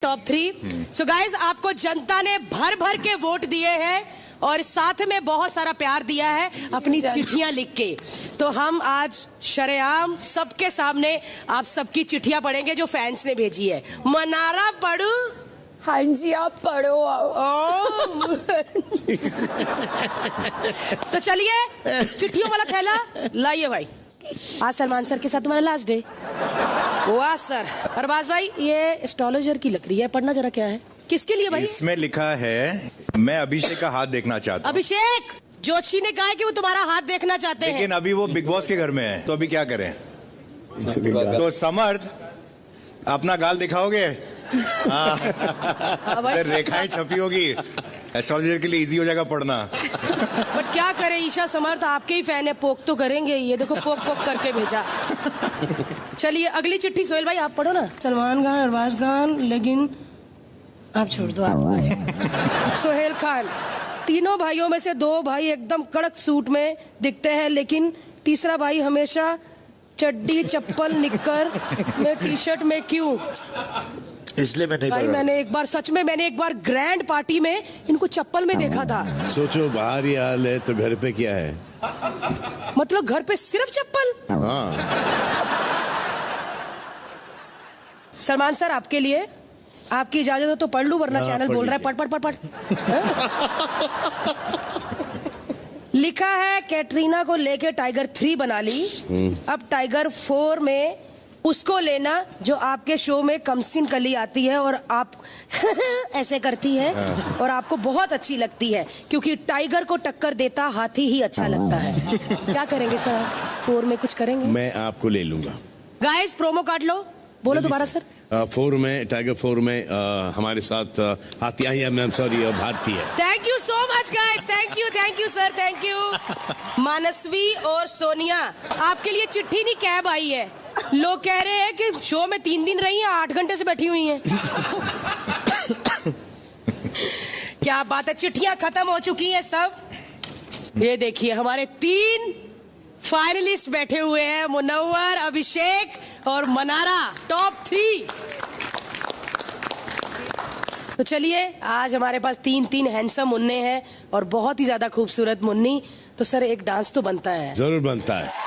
Top 3। So guys, आपको जनता ने भर भर के वोट दिए हैं और साथ में बहुत सारा प्यार दिया है अपनी चिट्ठियां लिख के। तो हम आज शरेआम सबके सामने आप सबकी चिट्ठियां पढ़ेंगे जो फैंस ने भेजी है। मनारा पढ़ू? हाँ जी, आप पढ़ो। तो चलिए चिट्ठियों वाला थैला लाइए भाई। आज सलमान सर के साथ तुम्हारा लास्ट डे। वाह सर। अरबाज भाई, ये एस्ट्रोलॉजर की लकड़ी है, पढ़ना जरा क्या है, किसके लिए भाई? इसमें लिखा है मैं अभिषेक का हाथ देखना चाहता हूँ। अभिषेक, जोशी ने कहा है कि वो तुम्हारा हाथ देखना चाहते हैं। लेकिन अभी वो बिग बॉस के घर में है, तो अभी क्या करें? तो समर्थ, अपना गाल दिखाओगे? रेखाएं छपी होगी, एस्ट्रोलॉजर के लिए इजी हो जाएगा पढ़ना। बट क्या करें, ईशा समर्थ आपके ही फैन है, पोक तो करेंगे। ये देखो पोक पोक करके भेजा। चलिए अगली चिट्ठी सोहेल भाई आप पढ़ो ना। सलमान खान, अरबाज खान, लेकिन आप छोड़ दो। आप सोहेल खान, तीनों भाइयों में से दो भाई एकदम कड़क सूट में दिखते हैं, लेकिन तीसरा भाई हमेशा चड्डी चप्पल निक्कर में टी शर्ट में क्यों? इसलिए मैं नहीं भाई मैंने एक बार ग्रैंड पार्टी में इनको चप्पल में देखा था। सोचो बाहर ही हाल है तो घर पे क्या है? मतलब घर पे सिर्फ चप्पल? हाँ। सलमान सर, आपके लिए, आपकी इजाजत हो तो पढ़ लूं, वरना चैनल बोल रहा है पढ़ पढ़ पढ़। लिखा है कैटरीना को लेके टाइगर 3 बना ली, अब टाइगर 4 में उसको लेना जो आपके शो में कमसिन कली आती है और आप ऐसे करती है और आपको बहुत अच्छी लगती है, क्योंकि टाइगर को टक्कर देता हाथी ही अच्छा लगता है। क्या करेंगे सर? 4 में कुछ करेंगे? मैं आपको ले लूंगा। गाइस प्रोमो कार्ड लो, बोलो दोबारा सर। 4 में, टाइगर 4 में हमारे साथ हाथी आई है, मैम सॉरी भारती है। Thank you so much guys, thank you sir, thank you. Manasvi और सोनिया, आपके लिए चिट्ठी नहीं कैब आई है। लोग कह रहे हैं कि शो में 3 दिन रही हैं, 8 घंटे से बैठी हुई हैं। क्या बात है, चिट्ठियां खत्म हो चुकी हैं सब। ये देखिए हमारे 3 फाइनलिस्ट बैठे हुए हैं, मुनव्वर, अभिषेक और मनारा, टॉप 3। तो चलिए, आज हमारे पास 3 हैंडसम मुन्ने हैं और बहुत ही ज्यादा खूबसूरत मुन्नी। तो सर एक डांस तो बनता है। जरूर बनता है।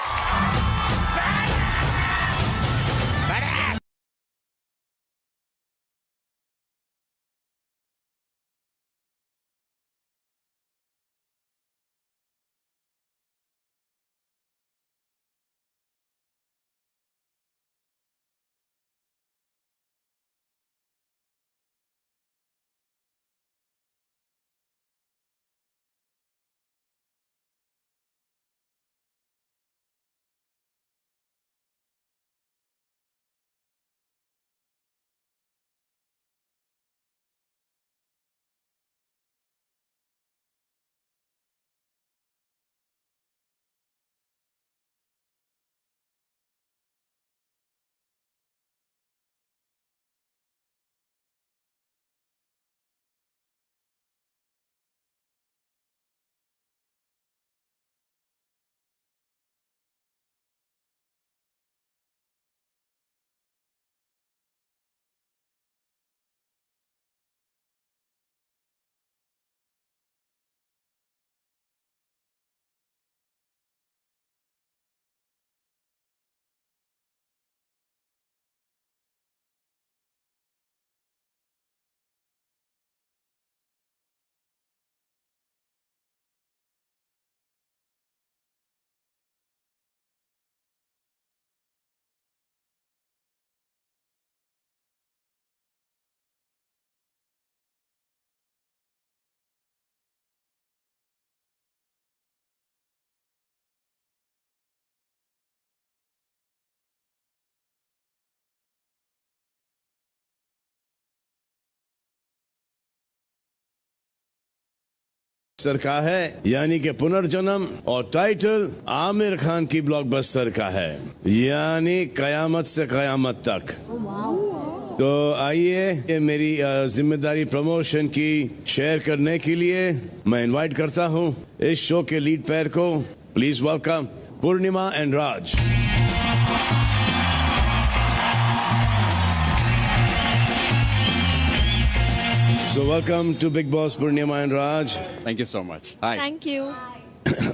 बस्तर का है, यानी कि पुनर्जन्म, और टाइटल आमिर खान की ब्लॉकबस्टर का है, यानी कयामत से कयामत तक। तो आइए, मेरी जिम्मेदारी प्रमोशन की शेयर करने के लिए मैं इनवाइट करता हूं इस शो के लीड पैर को। Please welcome Purnima and Raj. So welcome to Big Boss Purnima and Raj. Thank you so much. Hi. Thank you.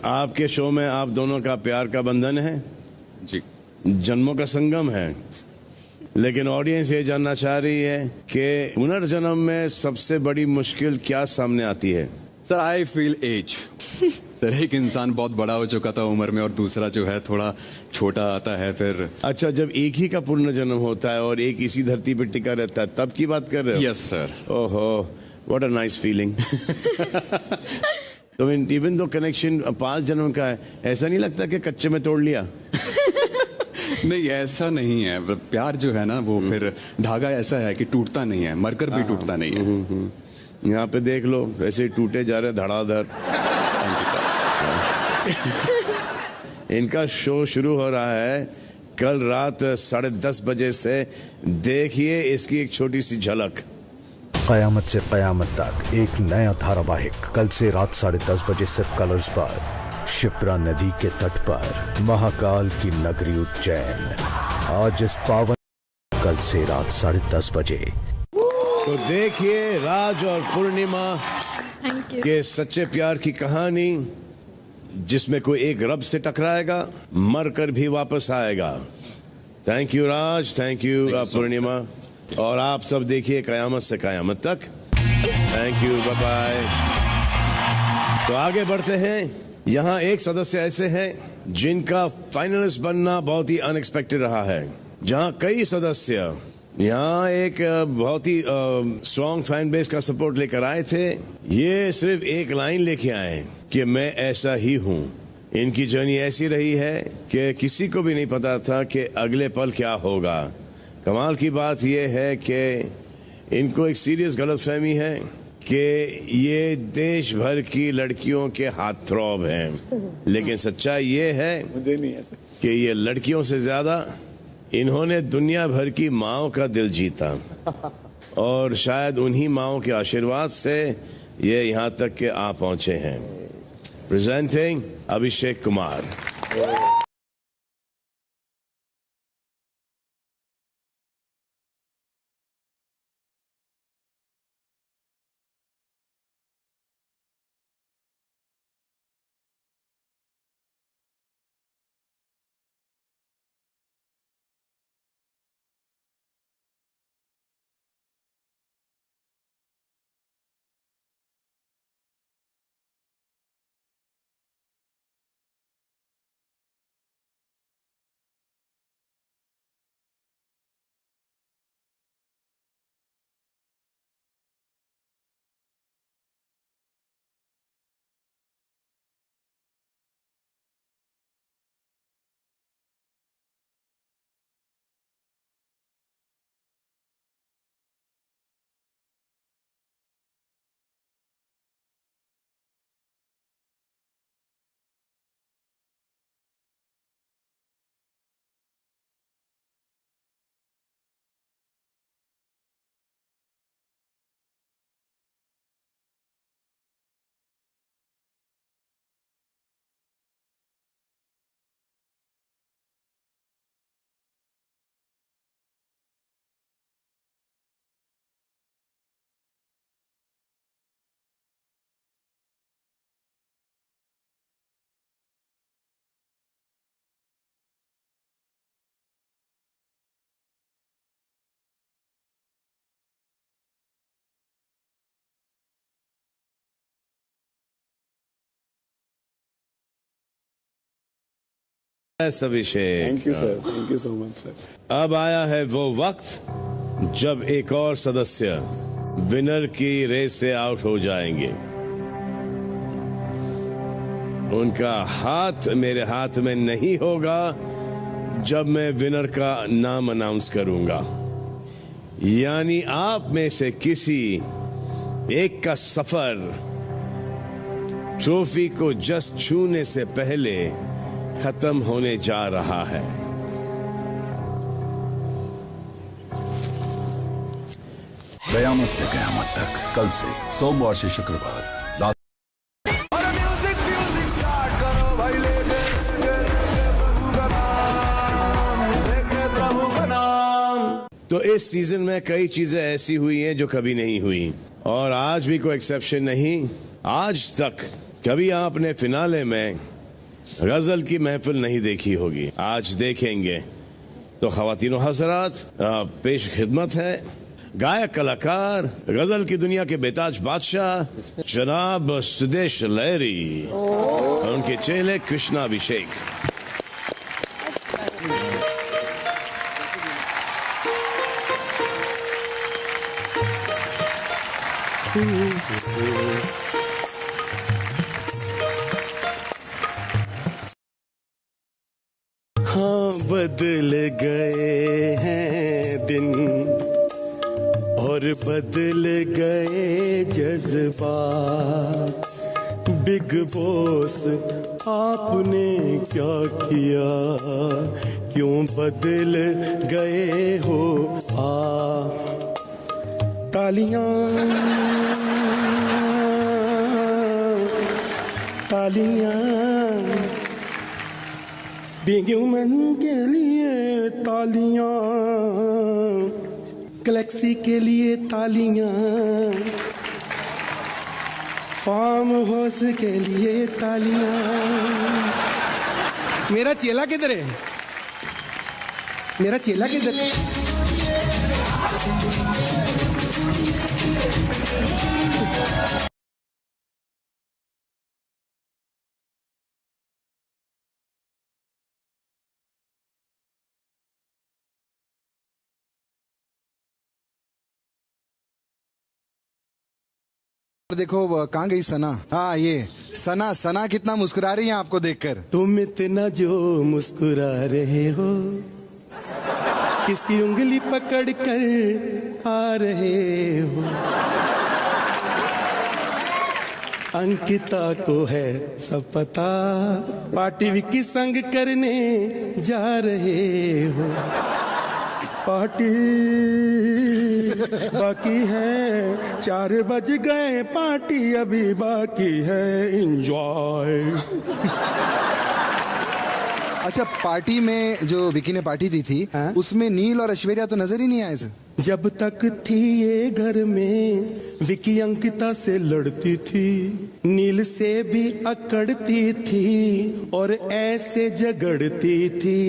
आपके शो में आप दोनों का प्यार का बंधन है, जी। जन्मों का संगम है, लेकिन ऑडियंस ये जानना चाह रही है कि पुनर्जन्म में सबसे बड़ी मुश्किल क्या सामने आती है? Sir I feel age. Sir एक इंसान बहुत बड़ा हो चुका था उम्र में और दूसरा जो है थोड़ा छोटा आता है फिर। अच्छा, जब एक ही का पुनर्जन्म होता है और एक इसी धरती पर टिका रहता है तब की बात कर रहे हो? Yes sir. ओहो, व्हाट अ नाइस फीलिंग। तो इवन दो कनेक्शन 5 जन्म का है, ऐसा नहीं लगता कि कच्चे में तोड़ लिया? नहीं ऐसा नहीं है, प्यार जो है ना वो फिर धागा ऐसा है कि टूटता नहीं है, मरकर भी टूटता नहीं है। यहाँ पे देख लो, ऐसे ही टूटे जा रहे धड़ाधड़। इनका शो शुरू हो रहा है कल रात 10:30 बजे से। देखिए इसकी एक छोटी सी झलक। कयामत से कयामत तक एक नया धारावाहिक कल से रात 10:30 बजे सिर्फ कलर्स पर। शिप्रा नदी के तट पर महाकाल की नगरी उज्जैन, आज इस पावन कल से रात 10:30 बजे। तो देखिए राज और पूर्णिमा के सच्चे प्यार की कहानी, जिसमें कोई एक रब से टकराएगा, मरकर भी वापस आएगा। Thank you Raj, thank you Purnima, और आप सब देखिए Qayamat se Qayamat tak. Thank you, bye bye. तो आगे बढ़ते हैं। यहाँ एक सदस्य ऐसे हैं जिनका फाइनलिस्ट बनना बहुत ही अनएक्सपेक्टेड रहा है। जहाँ कई सदस्य यहाँ एक बहुत ही स्ट्रॉन्ग फैन बेस का सपोर्ट लेकर आए थे, ये सिर्फ एक लाइन लेके आए कि मैं ऐसा ही हूँ। इनकी जर्नी ऐसी रही है कि किसी को भी नहीं पता था कि अगले पल क्या होगा। कमाल की बात यह है कि इनको एक सीरियस गलतफहमी है कि ये देश भर की लड़कियों के हाथ थ्रॉब हैं, लेकिन सच्चाई ये है कि ये लड़कियों से ज्यादा इन्होंने दुनिया भर की माँओं का दिल जीता, और शायद उन्हीं माँओं के आशीर्वाद से ये यहाँ तक के आ पहुंचे हैं। Presenting Abhishek Kumar. Abhishek, thank you sir, thank you so much sir. अब आया है वो वक्त जब एक और सदस्य विनर की रेस से आउट हो जाएंगे। उनका हाथ मेरे हाथ में नहीं होगा जब मैं विनर का नाम अनाउंस करूंगा। यानी आप में से किसी एक का सफर ट्रॉफी को जस्ट छूने से पहले खत्म होने जा रहा है। कयामत से कयामत तक, कल से सोमवार से शुक्रवार रात। तो इस सीजन में कई चीजें ऐसी हुई हैं जो कभी नहीं हुई, और आज भी कोई एक्सेप्शन नहीं। आज तक कभी आपने फिनाले में गजल की महफिल नहीं देखी होगी, आज देखेंगे। तो ख़वातीनो हज़रात, पेश खिदमत है गायक कलाकार गजल की दुनिया के बेताज बादशाह जनाब सुदेश लहरी और उनके चेले कृष्णा अभिषेक। हाँ, बदल गए हैं दिन और बदल गए जज्बात। बिग बॉस आपने क्या किया, क्यों बदल गए हो आप? तालियां तालियां बिग ह्यूमन के लिए तालियां, गैलेक्सी के लिए तालियां, फार्म हाउस के लिए तालियां। मेरा चेला किधर है? मेरा चेला किधर है? देखो कहाँ गई सना? हाँ, ये सना। सना कितना मुस्कुरा रही है आपको देखकर। तुम इतना जो मुस्कुरा रहे हो, किसकी उंगली पकड़ कर आ रहे हो? अंकिता को है सब पता, पार्टी विकी संग करने जा रहे हो। पार्टी बाकी है, 4 बज गए, पार्टी अभी बाकी है, एंजॉय। अच्छा, पार्टी में जो विकी ने पार्टी दी थी, हाँ? उसमें नील और ऐश्वर्या तो नजर ही नहीं आए। जब तक थी ये घर में, विकी अंकिता से लड़ती थी, नील से भी अकड़ती थी और ऐसे झगड़ती थी।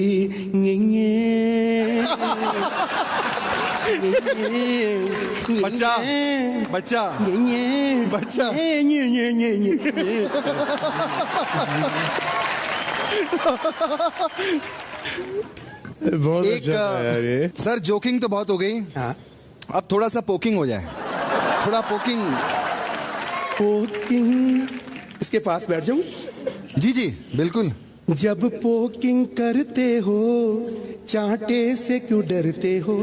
बच्चा बच्चा बच्चा बहुत अच्छा यार ये। सर, जोकिंग तो बहुत हो गई। हाँ? अब थोड़ा सा पोकिंग हो जाए। थोड़ा पोकिंग। पोकिंग, इसके पास बैठ जाऊं? जी जी बिल्कुल। जब पोकिंग करते हो, चांटे से क्यों डरते हो?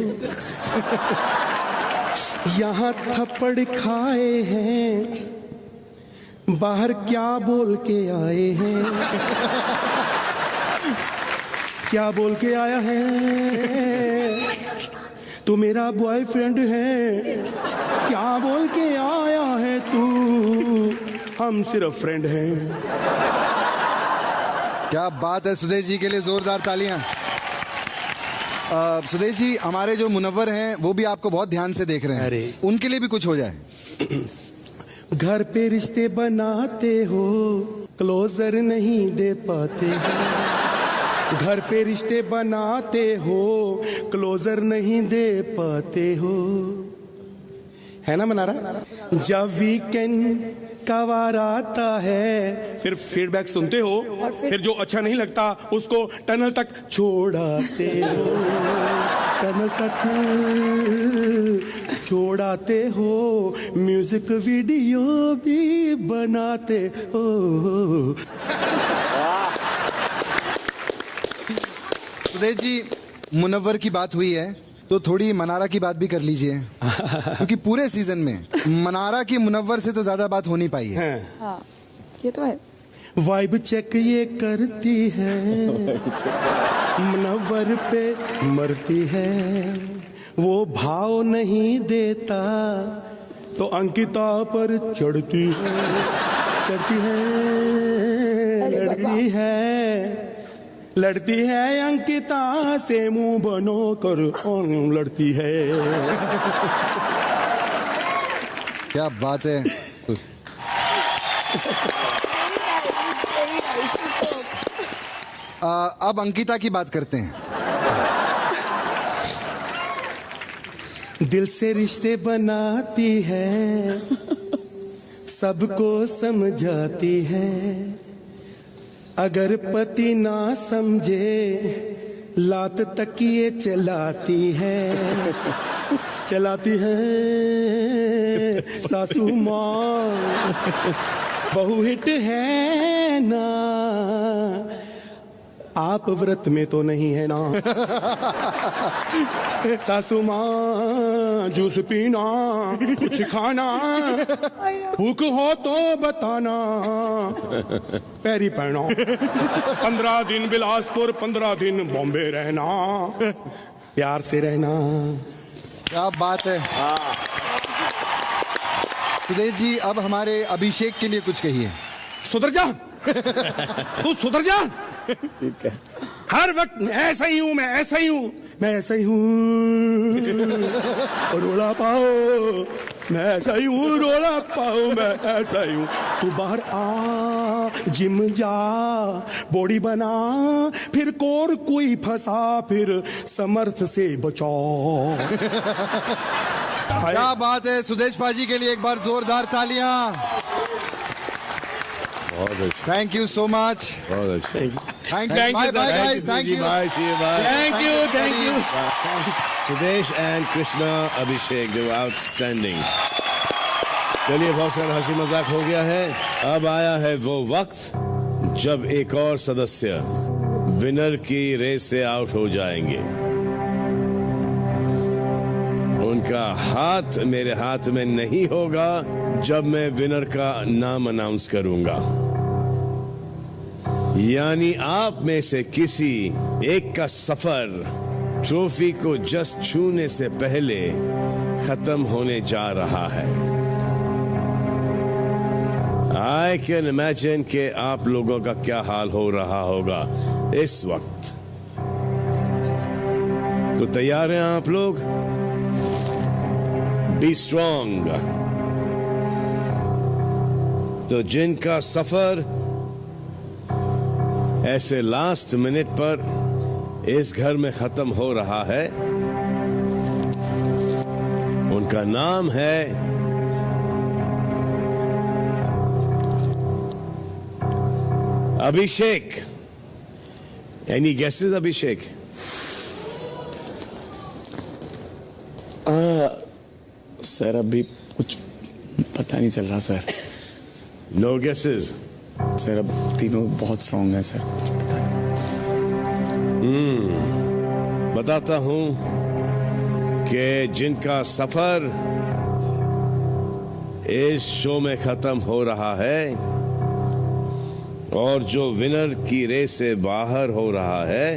यहाँ थप्पड़ खाए हैं, बाहर क्या बोल के आए हैं? क्या बोल के आया है? तू मेरा बॉयफ्रेंड है, क्या बोल के आया है तू? हम सिर्फ फ्रेंड हैं। क्या बात है, सुदेश जी के लिए जोरदार तालियां। सुदेश जी, हमारे जो मुनव्वर हैं वो भी आपको बहुत ध्यान से देख रहे हैं। अरे। उनके लिए भी कुछ हो जाए। घर पे रिश्ते बनाते हो, क्लोजर नहीं दे पाते हो। घर पे रिश्ते बनाते हो, क्लोजर नहीं दे पाते हो, है ना मनारा? जब वीकेंड का वार आता है, फिर फीडबैक सुनते हो, फिर जो अच्छा नहीं लगता उसको टनल तक छोड़ाते हो, टनल तक छोड़ाते हो, म्यूजिक वीडियो भी बनाते हो। सुदेश जी, मुनव्वर की बात हुई है तो थोड़ी मनारा की बात भी कर लीजिए। क्योंकि पूरे सीजन में मनारा की मुनव्वर से तो ज्यादा बात हो नहीं पाई है। हाँ, ये तो है। वाइब चेक ये करती है, मुनव्वर पे मरती है, वो भाव नहीं देता तो अंकिता पर चढ़ती है, चढ़ती है, लड़ती है, लड़ती है अंकिता से मुंह बनो कर, लड़ती है। क्या बात है। अब अंकिता की बात करते हैं। दिल से रिश्ते बनाती है, सबको समझाती है, अगर पति ना समझे लात तकिए चलाती है, चलाती है सासू माँ, बहु हिट है ना, आप व्रत में तो नहीं है ना, सासू माँ जूस पीना, कुछ खाना, भूख हो तो बताना, पैरी पहना, 15 दिन बिलासपुर, 15 दिन बॉम्बे रहना, प्यार से रहना। क्या बात है। सुदेश जी, अब हमारे अभिषेक के लिए कुछ कहिए। सुधर जा, तू सुधर जा। ठीक है, हर वक्त ऐसा ही हूँ, मैं ऐसा ही हूँ, मैं ऐसा ही हूँ, रोला पाओ, मैं ऐसा ही हूँ, रोला पाओ, मैं ऐसा ही हूँ। तू बाहर आ, जिम जा, बॉडी बना, फिर कोर कोई फंसा, फिर समर्थ से बचाओ। क्या बात है। सुदेश पाजी के लिए एक बार जोरदार तालियां। Thank you so much. बहुत अच्छा। Thank you. Bye bye guys. Thank you. Thank you. Sudesh and Krishna Abhishek, they were outstanding. चलिए, बहुत सारा हंसी मजाक हो गया है। अब आया है वो वक्त जब एक और सदस्य विनर की रेस से आउट हो जाएंगे। उनका हाथ मेरे हाथ में नहीं होगा जब मैं विनर का नाम अनाउंस करूंगा। यानी आप में से किसी एक का सफर ट्रॉफी को जस्ट छूने से पहले खत्म होने जा रहा है। आई कैन इमेजिन कि आप लोगों का क्या हाल हो रहा होगा इस वक्त। तो तैयार हैं आप लोग? Be strong. तो जिनका सफर ऐसे लास्ट मिनट पर इस घर में खत्म हो रहा है, उनका नाम है अभिषेक। एनी गेसेस अभिषेक? सर अभी कुछ पता नहीं चल रहा सर। No guesses? सर अब तीनों बहुत स्ट्रांग हैं सर। बताता हूं कि जिनका सफर इस शो में खत्म हो रहा है और जो विनर की रेस से बाहर हो रहा है,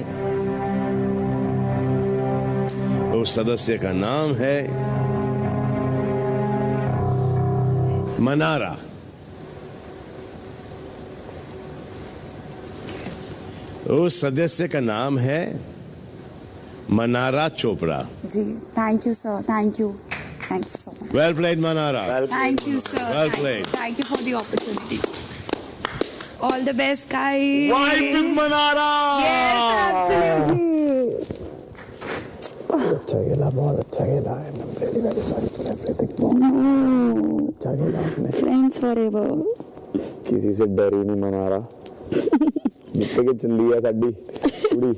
उस सदस्य का नाम है मनारा। उस सदस्य का नाम है मनारा चोपड़ा। जी, thank you sir, thank you so much. Well played, Manara. Thank you sir. Well played. Thank you for the opportunity. All the best guys. Wife with Manara. Yes, absolutely. अच्छा खेला, बहुत अच्छा खेला। I'm really very sorry for everything. अच्छा खेला आपने। Friends forever. किसी से डर ही नहीं मनारा। जितने के चली है साडी कुड़ी।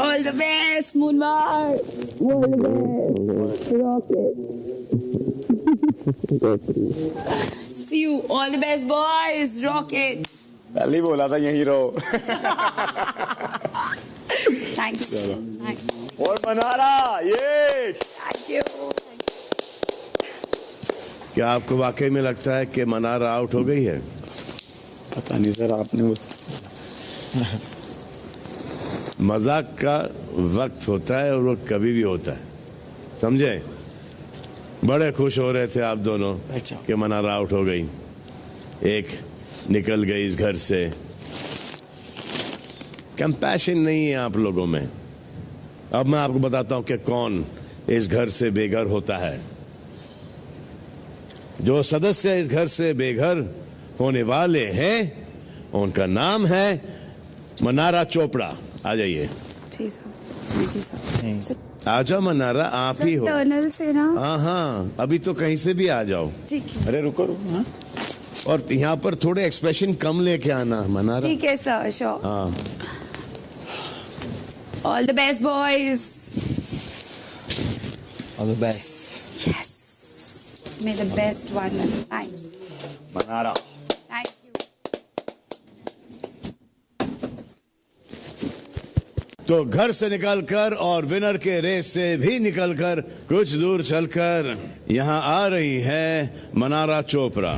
All the best, Moonwar. All the best. Rocket. See you. All the best, boys. Rocket. पहले ही बोला था यहीं रहो। Thank you. Sir. Thank you. और मनारा ये। Thank you. क्या आपको वाकई में लगता है कि मनारा आउट हो गई है? पता नहीं सर, आपने वो मजाक का वक्त होता है और वो कभी भी होता है, समझे? बड़े खुश हो रहे थे आप दोनों कि मनारा आउट हो गई, एक निकल गई इस घर से। कंपैशन नहीं है आप लोगों में। अब मैं आपको बताता हूं कि कौन इस घर से बेघर होता है। जो सदस्य इस घर से बेघर होने वाले हैं उनका नाम है मनारा चोपड़ा। आ जाइए। जी सर। आजा मनारा, आप ही हो। टनल से ना। हाँ, अभी तो कहीं से भी आ जाओ। ठीक है। अरे रुको हाँ? और यहाँ पर थोड़े एक्सप्रेशन कम लेके आना मनारा। ठीक है सर, श्योर। हाँ। All the best boys. All the best. Yes, may the best one. Mannara. Thank you. तो घर से निकलकर और विनर के रेस से भी निकलकर कुछ दूर चलकर यहाँ आ रही है मनारा चोपड़ा।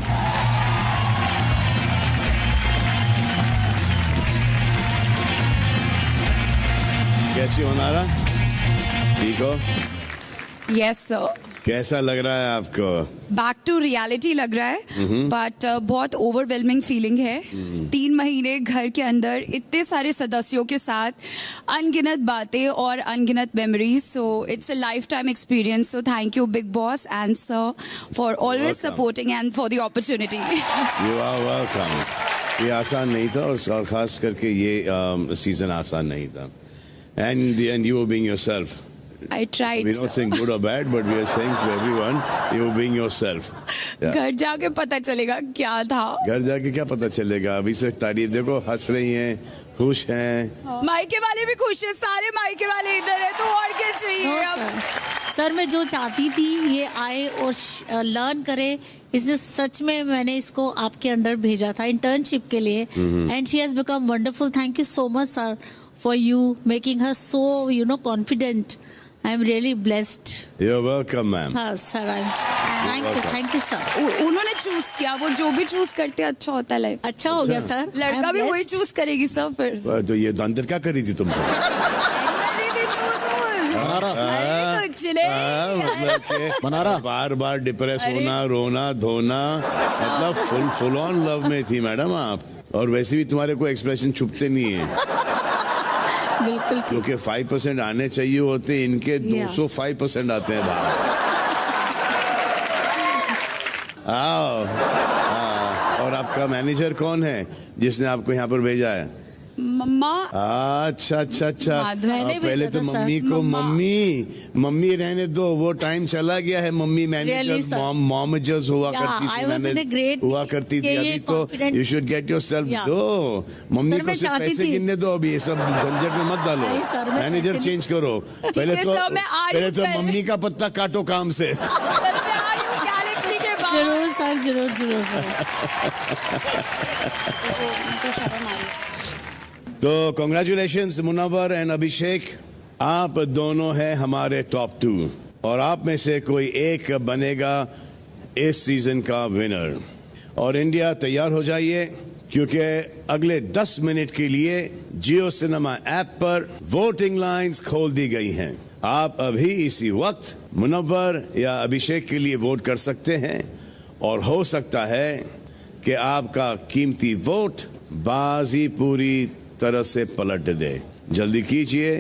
कैसी हो मनारा? ठीक हो? Yes sir. कैसा लग रहा है आपको? बैक टू रियलिटी लग रहा है, बट बहुत ओवरवेलमिंग फीलिंग है। 3 महीने घर के अंदर इतने सारे सदस्यों के साथ, अनगिनत बातें और अनगिनत memories, so it's a lifetime experience. So thank you big boss and sir for always supporting and for the opportunity. You are welcome. ये आसान नहीं था और खास करके ये सीजन आसान नहीं था। And you were being yourself. I tried. We're not saying good or bad, but we are saying to everyone, you were being yourself. घर जाके पता चलेगा क्या था। घर जाके क्या पता चलेगा? अभी से तारीफ देखो, हंस रही हैं, खुश हैं। मायके वाले भी खुश हैं, सारे मायके वाले इधर है, तो और क्या चाहिए अब? सर मैं जो चाहती थी ये आए और लर्न करे, इसने सच में मैंने इसको आपके अंडर भेजा था इंटर्नशिप के लिए, and she has become wonderful. Thank you so much sir for you making her so confident. I am really blessed. You're welcome, ma'am. हाँ सर, thank you sir. उन्होंने चूज किया, वो जो भी चूज करते हैं अच्छा होता है लाइफ। अच्छा हो गया सर। लड़का भी वही चूज करेगी सर फिर। तो ये अंदर क्या करी थी तुम? मनारा बार बार डिप्रेस होना, रोना धोना, मतलब फुल ऑन लव में थी मैडम आप। और वैसे भी तुम्हारे कोई एक्सप्रेशन छुपते नहीं है। बिल्कुल ठीक। क्योंकि 5% आने चाहिए होते, इनके 205% आते हैं बाहर। आओ। और आपका मैनेजर कौन है जिसने आपको यहाँ पर भेजा है? मम्मा। अच्छा। पहले तो मम्मी को मम्मी रहने दो, वो टाइम चला गया है। मम्मी मैनेजर मॉमजर्स हुआ करती थी, हुआ करती थी। अभी तो यू शुड गेट योरसेल्फ दो। मम्मी को सिर्फ पैसे गिनने दो, अभी ये सब झंझट में मत डालो। मैनेजर चेंज करो। पहले तो मम्मी का पत्ता काटो काम से। जरूर सर, जरूर। तो कॉन्ग्रेचुलेशंस मुनव्वर एंड अभिषेक, आप दोनों हैं हमारे टॉप 2 और आप में से कोई एक बनेगा इस सीजन का विनर। और इंडिया तैयार हो जाइए, क्योंकि अगले 10 मिनट के लिए जियो सिनेमा ऐप पर वोटिंग लाइंस खोल दी गई हैं। आप अभी इसी वक्त मुनव्वर या अभिषेक के लिए वोट कर सकते हैं और हो सकता है कि आपका कीमती वोट बाजी पूरी तरह से पलट दे। जल्दी कीजिए,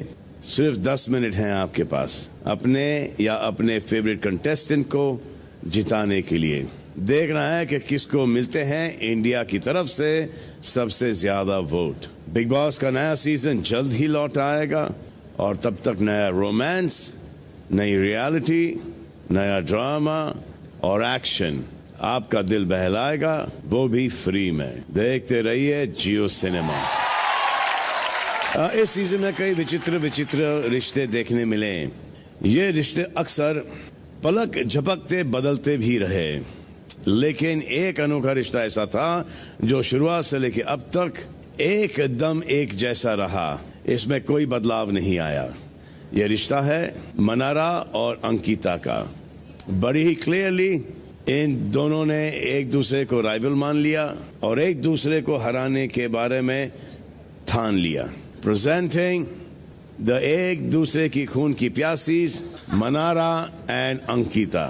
सिर्फ 10 मिनट हैं आपके पास अपने या अपने फेवरेट कंटेस्टेंट को जिताने के लिए। देखना है कि किसको मिलते हैं इंडिया की तरफ से सबसे ज्यादा वोट। बिग बॉस का नया सीजन जल्द ही लौट आएगा और तब तक नया रोमांस, नई रियलिटी, नया ड्रामा और एक्शन आपका दिल बहलाएगा, वो भी फ्री में। देखते रहिए जियो सिनेमा। इस सीजन में कई विचित्र रिश्ते देखने मिले। ये रिश्ते अक्सर पलक झपकते बदलते भी रहे, लेकिन एक अनोखा रिश्ता ऐसा था जो शुरुआत से लेकर अब तक एकदम एक जैसा रहा। इसमें कोई बदलाव नहीं आया। ये रिश्ता है मनारा और अंकिता का। बड़ी ही क्लियरली इन दोनों ने एक दूसरे को राइवल मान लिया और एक दूसरे को हराने के बारे में ठान लिया। प्रेजेंटिंग द एक दूसरे की खून की प्यासीज मनारा एंड अंकिता।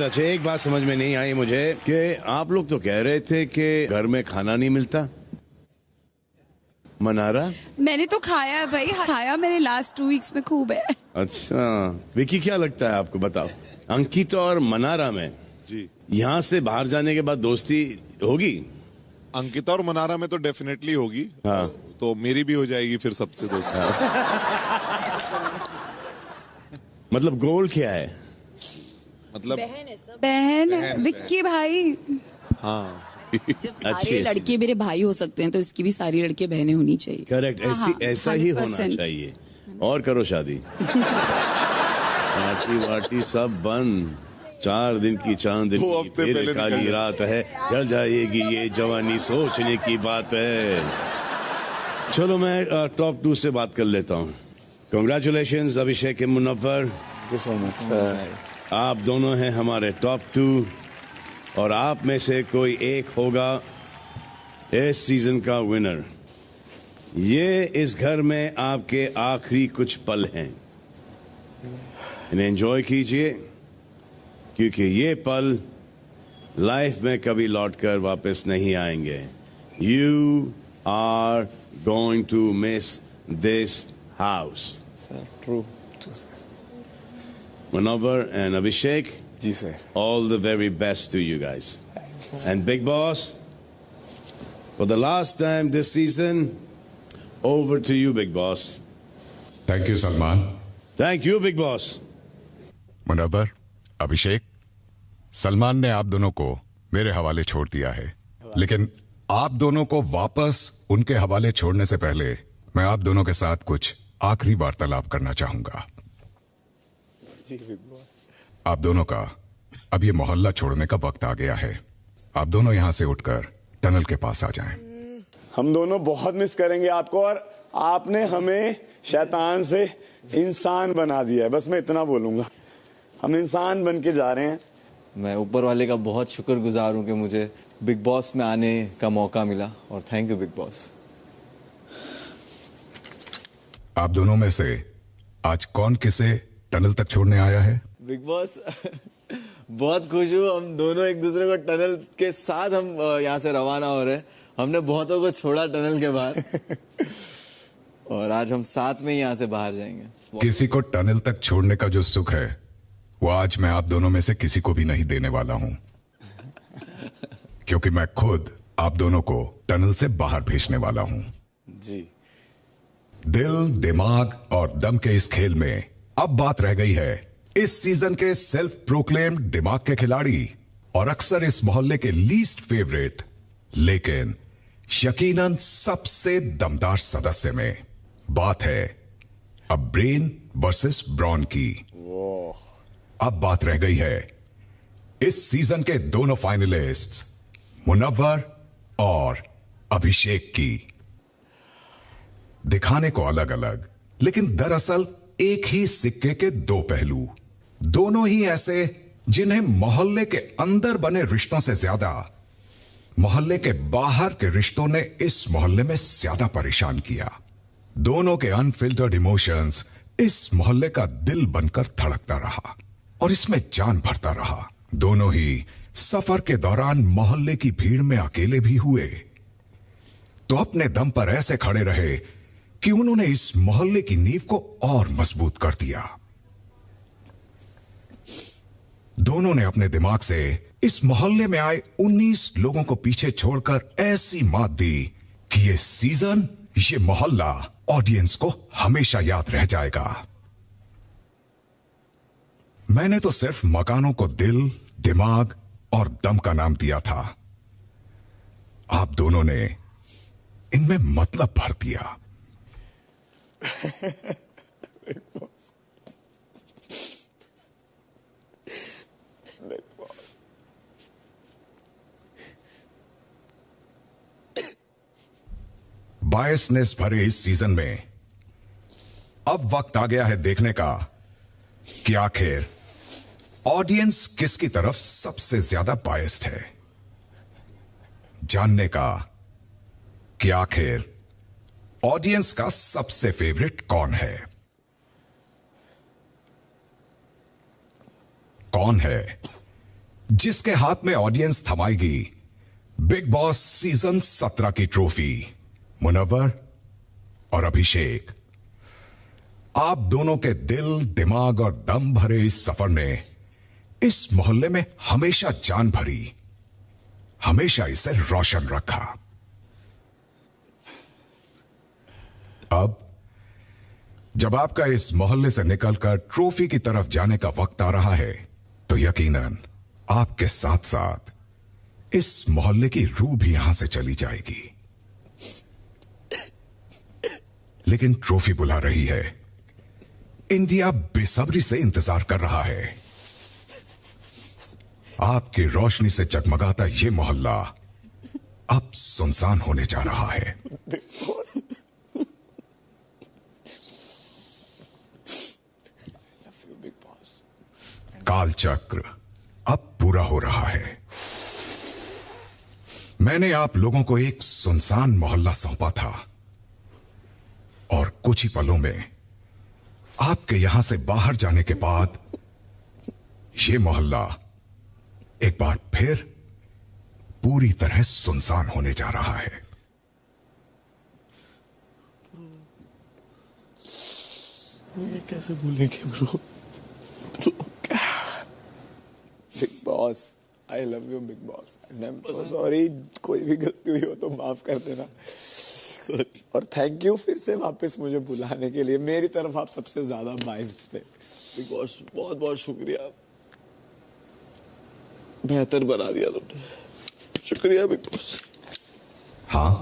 अच्छा, एक बात समझ में नहीं आई मुझे कि आप लोग तो कह रहे थे कि घर में खाना नहीं मिलता। मनारा मैंने तो खाया है भाई, खाया मेरे लास्ट 2 वीक्स में खूब है। अच्छा, विकी क्या लगता है आपको, बताओ। अंकित और मनारा में जी, यहाँ से बाहर जाने के बाद दोस्ती होगी? अंकिता और मनारा में तो डेफिनेटली होगी। हाँ, तो मेरी भी हो जाएगी फिर सबसे दोस्ती। मतलब गोल क्या है? मतलब बहन है विक्की भाई। हाँ, जब सारे लड़के मेरे भाई हो सकते हैं तो इसकी भी सारी लड़के बहनें होनी चाहिए। करेक्ट, ऐसा ही होना चाहिए। और करो शादी। पार्टी वार्टी सब बंद। 4 दिन की चांद दिन की फिर काली रात है, ढल जाएगी ये जवानी, सोचने की बात है। चलो मैं टॉप 2 से बात कर लेता हूँ। Congratulations अभिषेक के मुनव्वर। आप दोनों हैं हमारे टॉप 2 और आप में से कोई एक होगा इस सीजन का विनर। ये इस घर में आपके आखिरी कुछ पल हैं, इन्हें एंजॉय कीजिए क्योंकि ये पल लाइफ में कभी लौटकर वापस नहीं आएंगे। You are going to miss this house. Sir, true. Munawwar and Abhishek. Ji sir. All the very best to you guys. And Big Boss, for the last time this season, over to you, Big Boss. Thank you, Salman. Thank you, Big Boss. Munawwar, अभिषेक, सलमान ने आप दोनों को मेरे हवाले छोड़ दिया है, लेकिन आप दोनों को वापस उनके हवाले छोड़ने से पहले मैं आप दोनों के साथ कुछ आखिरी वार्तालाप करना चाहूंगा। जी बिग बॉस। आप दोनों का अब ये मोहल्ला छोड़ने का वक्त आ गया है। आप दोनों यहां से उठकर टनल के पास आ जाएं। हम दोनों बहुत मिस करेंगे आपको और आपने हमें शैतान से इंसान बना दिया है। बस मैं इतना बोलूंगा, हम इंसान बन के जा रहे हैं। मैं ऊपर वाले का बहुत शुक्रगुजार हूं कि मुझे बिग बॉस में आने का मौका मिला और थैंक यू बिग बॉस। आप दोनों में से आज कौन किसे टनल तक छोड़ने आया है? बिग बॉस बहुत खुश हूँ, हम दोनों एक दूसरे को टनल के साथ हम यहाँ से रवाना हो रहे हैं। हमने बहुतों को छोड़ा टनल के बाहर और आज हम साथ में यहाँ से बाहर जाएंगे। किसी को टनल तक छोड़ने का जो सुख है वो आज मैं आप दोनों में से किसी को भी नहीं देने वाला हूं, क्योंकि मैं खुद आप दोनों को टनल से बाहर भेजने वाला हूं। जी। दिल, दिमाग और दम के इस खेल में अब बात रह गई है इस सीजन के सेल्फ प्रोक्लेम्ड दिमाग के खिलाड़ी और अक्सर इस मोहल्ले के लीस्ट फेवरेट लेकिन यकीनन सबसे दमदार सदस्य में। बात है अब ब्रेन वर्सेस ब्रॉन की। अब बात रह गई है इस सीजन के दोनों फाइनलिस्ट्स मुनव्वर और अभिषेक की। दिखाने को अलग अलग लेकिन दरअसल एक ही सिक्के के 2 पहलू। दोनों ही ऐसे जिन्हें मोहल्ले के अंदर बने रिश्तों से ज्यादा मोहल्ले के बाहर के रिश्तों ने इस मोहल्ले में ज्यादा परेशान किया। दोनों के अनफिल्टर्ड इमोशंस इस मोहल्ले का दिल बनकर धड़कता रहा और इसमें जान भरता रहा। दोनों ही सफर के दौरान मोहल्ले की भीड़ में अकेले भी हुए तो अपने दम पर ऐसे खड़े रहे कि उन्होंने इस मोहल्ले की नींव को और मजबूत कर दिया। दोनों ने अपने दिमाग से इस मोहल्ले में आए 19 लोगों को पीछे छोड़कर ऐसी मात दी कि ये सीजन, ये मोहल्ला ऑडियंस को हमेशा याद रह जाएगा। मैंने तो सिर्फ मकानों को दिल, दिमाग और दम का नाम दिया था। आप दोनों ने इनमें मतलब भर दिया। बायसनेस भरे इस सीजन में अब वक्त आ गया है देखने का कि आखिर ऑडियंस किसकी तरफ सबसे ज्यादा बायस्ड है, जानने का कि आखिर ऑडियंस का सबसे फेवरेट कौन है। कौन है जिसके हाथ में ऑडियंस थमाएगी बिग बॉस सीजन 17 की ट्रॉफी। मुनव्वर और अभिषेक, आप दोनों के दिल, दिमाग और दम भरे इस सफर ने इस मोहल्ले में हमेशा जान भरी, हमेशा इसे रोशन रखा। अब जब आपका इस मोहल्ले से निकलकर ट्रॉफी की तरफ जाने का वक्त आ रहा है, तो यकीनन आपके साथ साथ इस मोहल्ले की रूह भी यहां से चली जाएगी। लेकिन ट्रॉफी बुला रही है। इंडिया बेसब्री से इंतजार कर रहा है। आपकी रोशनी से जगमगाता ये मोहल्ला अब सुनसान होने जा रहा है। कालचक्र अब पूरा हो रहा है। मैंने आप लोगों को एक सुनसान मोहल्ला सौंपा था और कुछ ही पलों में आपके यहां से बाहर जाने के बाद यह मोहल्ला एक बार फिर पूरी तरह सुनसान होने जा रहा है। ये कैसे भूलेंगे bro? Big boss, I love you big boss, and I am so sorry. कोई भी गलती हुई हो तो माफ कर देना। और थैंक यू फिर से वापस मुझे बुलाने के लिए। मेरी तरफ आप सबसे ज्यादा बाइस्ड थे। बिग बॉस बहुत बहुत शुक्रिया, बेहतर बना दिया तुमने। शुक्रिया बिग बॉस। हां,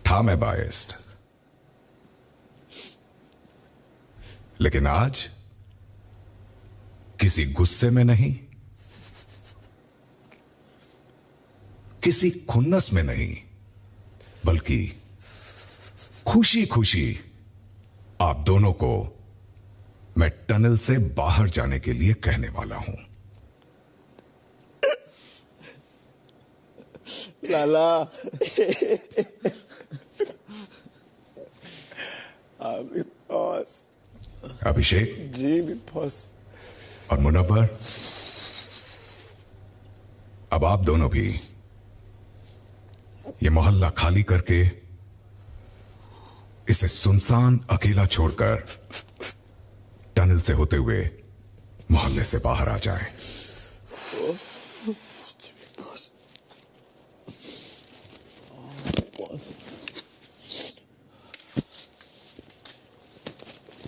था मैं बाइस्ड, लेकिन आज किसी गुस्से में नहीं, किसी खुन्नस में नहीं, बल्कि खुशी खुशी आप दोनों को मैं टनल से बाहर जाने के लिए कहने वाला हूं। लाला big boss. Abhishek ji big boss. और मुनव्वर, अब आप दोनों भी ये मोहल्ला खाली करके इसे सुनसान अकेला छोड़कर टनल से होते हुए मोहल्ले से बाहर आ जाएं।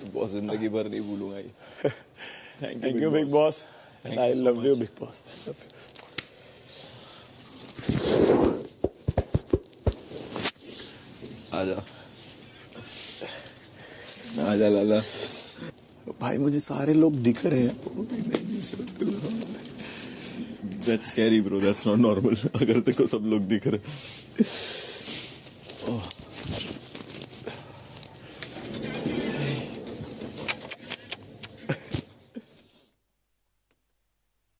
बहुत जिंदगी भर नहीं भूलूंगा ये। Thank you big boss, and I love you big boss. आजा आजा लाला। भाई मुझे सारे लोग दिख रहे हैं। That's scary bro, that's not normal। अगर तेरे को सब लोग दिख रहे।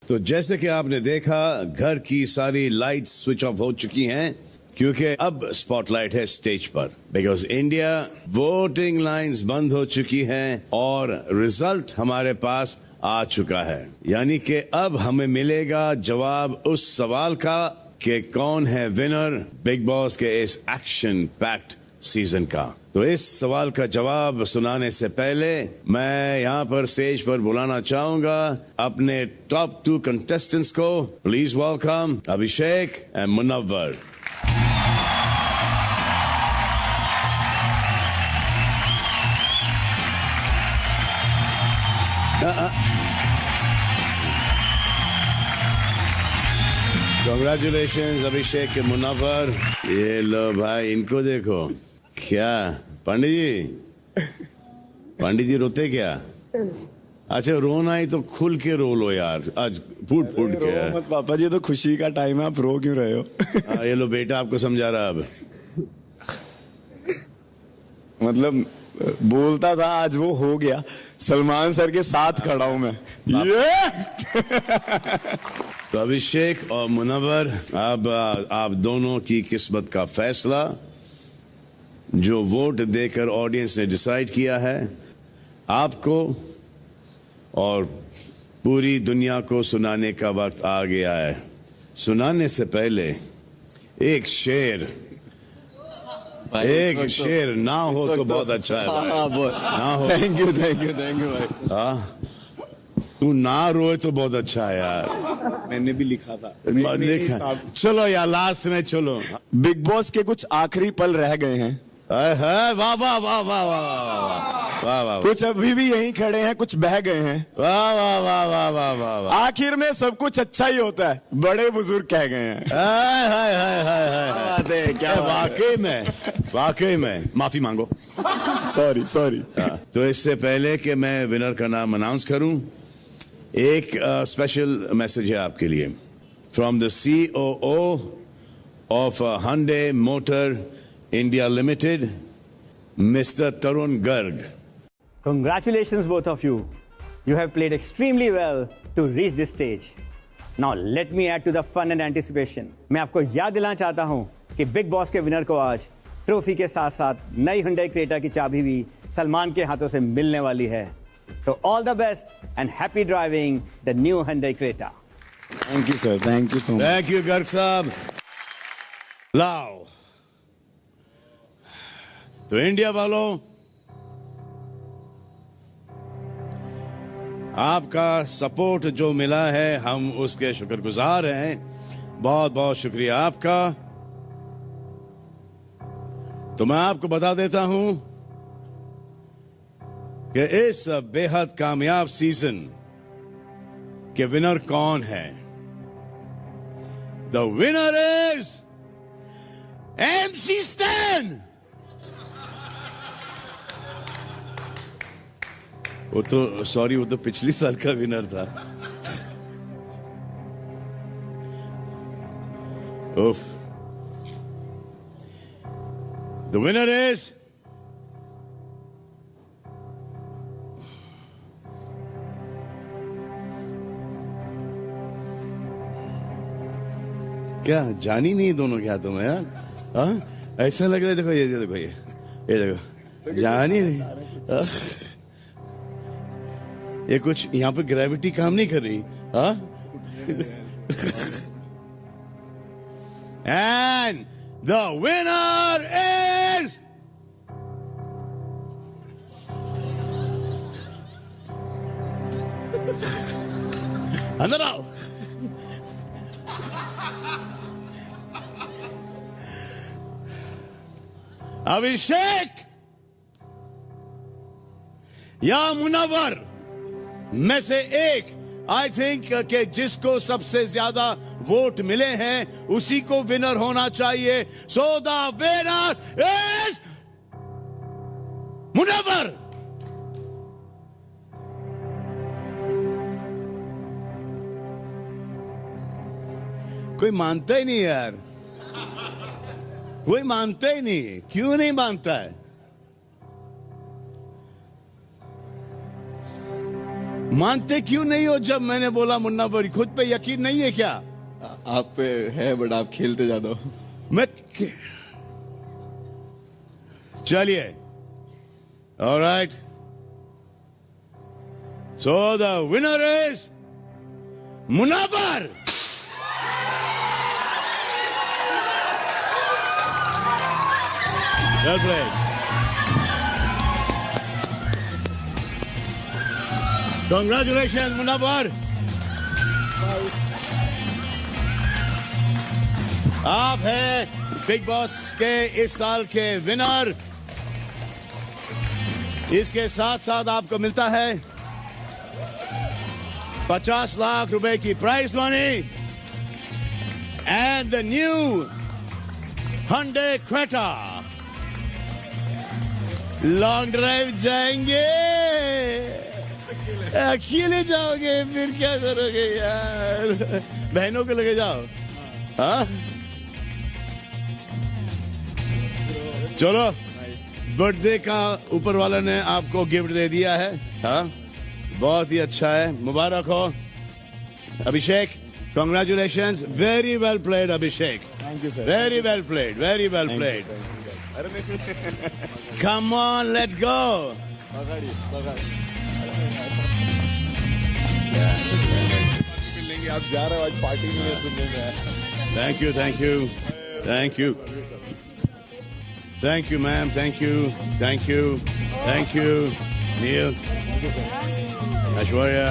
तो जैसे कि आपने देखा, घर की सारी लाइट्स स्विच ऑफ हो चुकी हैं, क्योंकि अब स्पॉटलाइट है स्टेज पर। बिकॉज इंडिया वोटिंग लाइंस बंद हो चुकी हैं और रिजल्ट हमारे पास आ चुका है। यानी कि अब हमें मिलेगा जवाब उस सवाल का कि कौन है विनर बिग बॉस के इस एक्शन पैक्ड सीजन का। तो इस सवाल का जवाब सुनाने से पहले मैं यहाँ पर स्टेज पर बुलाना चाहूंगा अपने टॉप 2 कंटेस्टेंट्स को। Please welcome Abhishek and Munawar. Congratulations Abhishek के मुनव्वर। ये लो भाई, इनको देखो। क्या पंडित जी रोते क्या? अच्छा रोना ही तो खुल के रो लो यार, आज फूट के। रो मत पापा जी, तो खुशी का टाइम है, आप रो क्यों रहे हो? ये लो बेटा आपको समझा रहा अब। मतलब बोलता था, आज वो हो गया। सलमान सर के साथ खड़ा हूं मैं। तो अभिषेक और मुनव्वर, अब आप दोनों की किस्मत का फैसला जो वोट देकर ऑडियंस ने डिसाइड किया है, आपको और पूरी दुनिया को सुनाने का वक्त आ गया है। सुनाने से पहले एक शेर ना हो तो बहुत अच्छा है भाई। ना हो। थैंक यू भाई। हाँ, तू ना रोए तो बहुत अच्छा है यार। मैंने भी लिखा था। लिखा। चलो यार, लास्ट में चलो। बिग बॉस के कुछ आखिरी पल रह गए हैं। वाह वाह वाह वाह वाह वाह वाह। कुछ अभी भी यहीं खड़े हैं, कुछ बह गए हैं। वाह वाह वाह वाह वाह वाह वाह। आखिर में सब कुछ अच्छा ही होता है, बड़े बुजुर्ग कह गए हैं। क्या वाकई में माफी मांगो। सॉरी। तो इससे पहले कि मैं विनर का नाम अनाउंस करूं, एक स्पेशल मैसेज है आपके लिए from the COO of Hyundai Motor India Limited, Mr. Tarun Garg. Congratulations both of you. You have played extremely well to reach this stage. Now let me add to the fun and anticipation. मैं आपको याद दिलाना चाहता हूं कि big boss के winner को आज ट्रॉफी के साथ साथ नई Hyundai Creta की चाबी भी सलमान के हाथों से मिलने वाली है। So all the best and happy driving the new Hyundai Creta. Thank you sir, thank you so much. Thank you Garg साहब। लाओ तो इंडिया वालों, आपका सपोर्ट जो मिला है हम उसके शुक्रगुजार हैं। बहुत बहुत शुक्रिया आपका। तो मैं आपको बता देता हूं कि इस बेहद कामयाब सीजन के विनर कौन है। The winner is MC Stan। वो तो पिछली साल का विनर था। उफ। The winner is क्या जानी नहीं दोनों के हाथों में यार। हाँ, ऐसा लग रहा है। देखो ये देखो जानी नहीं। ये कुछ यहाँ पे ग्रेविटी काम नहीं कर रही। हाँ। And the winner is अंदर आओ। अभिषेक या मुनव्वर में से एक, आई थिंक कि जिसको सबसे ज्यादा वोट मिले हैं उसी को विनर होना चाहिए। So the winner is Munawar. कोई मानता ही नहीं यार, कोई मानता ही नहीं। क्यों नहीं मानता है? मानते क्यों नहीं हो? जब मैंने बोला मुन्नावर, खुद पे यकीन नहीं है क्या? आप पे है बट आप खेलते ज्यादा हो। मैं चलिए, alright. So the winner is Munawar. Well played. Congratulations, Munawar. आप हैं बिग बॉस के इस साल के विनर। इसके साथ साथ आपको मिलता है 50 लाख रुपए की prize money and the new Hyundai Creta। Long drive जाएंगे। अकेले जाओगे फिर क्या करोगे यार? बहनों को लेके जाओ। हाँ, चलो, बर्थडे का ऊपर वाला ने आपको गिफ्ट दे दिया है। हाँ, बहुत ही अच्छा है, मुबारक हो Abhishek. Congratulations, very well played Abhishek. Thank you sir. Very well played, very well played. Come on, let's go. मिलेंगे, आप जा रहे हो आज पार्टी में ये सुनने में। Thank you, thank you, thank you. Thank you, ma'am. Thank you, thank you, thank you. Neil, Aishwarya.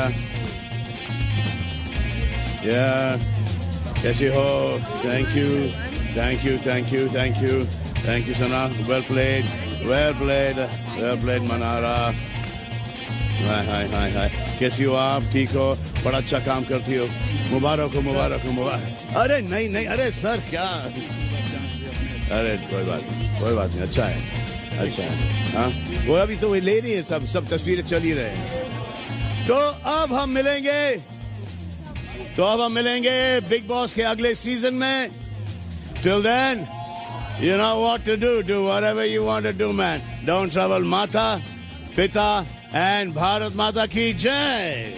Yeah, कैसी हो? Thank you, thank you, thank you, thank you, thank you, Sana. Well played, well played, well played, Manara. हाय कैसी हो आप? ठीक हो? बड़ा अच्छा काम करती हो, मुबारक हो, मुबारक हो, मुबारक। अरे नहीं, अरे सर क्या, अरे कोई बात नहीं, अच्छा है। हाँ, वो अभी तो ले रही है, सब तस्वीरें चल ही रहे हैं। तो अब हम मिलेंगे बिग बॉस के अगले सीजन में। Till then, you know what to do. Do whatever you want to do, man. Don't trouble माता, पिता and भारत माता की जय।